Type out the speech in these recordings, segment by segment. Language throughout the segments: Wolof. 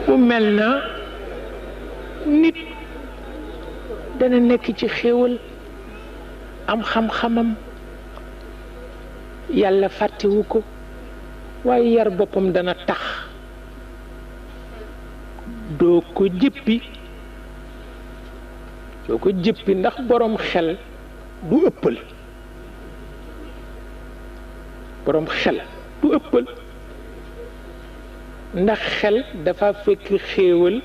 mu mel na nit dana nekk ci xéewal am xam-xamam yàlla fàttewu ko waaye yar boppam dana tax doo ko jëppi ndax boroom xel du ëppal ndax xel dafa fekk xéewal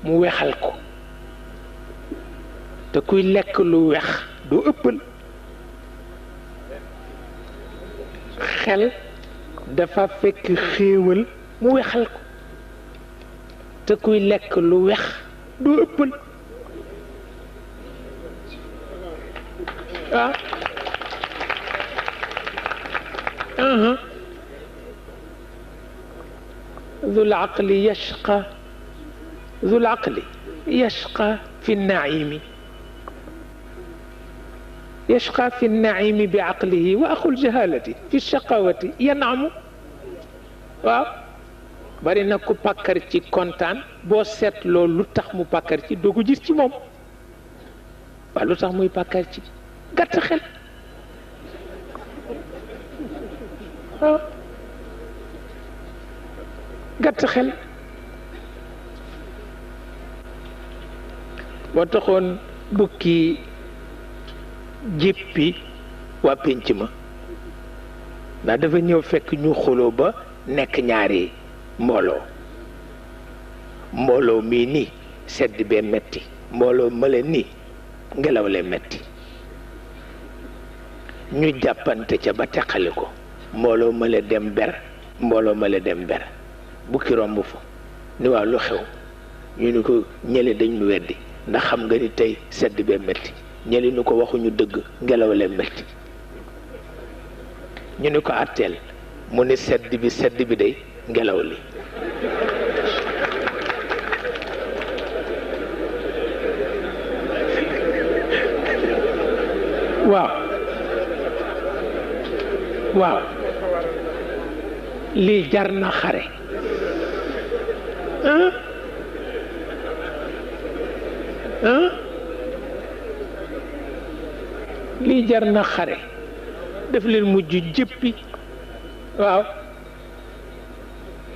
mu wexal ko te kuy lekk lu wex du ëppal xel dafa fekk xéewal mu wexal ko te kuy lekk lu wex du ëppal ذو العقل يشقى في النعيم بعقله وأخو الجهالة في الشقاوة ينعم waaw bari na ku pàkkar ci kontaan boo seetloo lu tax mu pàkkar ci doo ko gis ci moom waaw lu tax muy pàkkar ci gàtt xel waaw gàtt xel moo taxoon bukki jéppi waa pénc ma ndax dafa ñëw fekk ñu xuloo ba nekk ñaari mbooloo mii nii sedd bee metti mbooloo male nii ngelaw le metti ñu jàppante ca ba teqali ko mbooloo male dem ber bukki romb fa ni waaw lu xew ñu ni ko ñële dañ nu weddi ndax xam nga ni tey sedd bee metti ñële ni ko waxuñu dëgg ngelaw le metti ñu ni ko àtteel mu ni sedd bi day ngelaw li waaw lii jar na xare lii jar na xare daf leen mujj jëppi waaw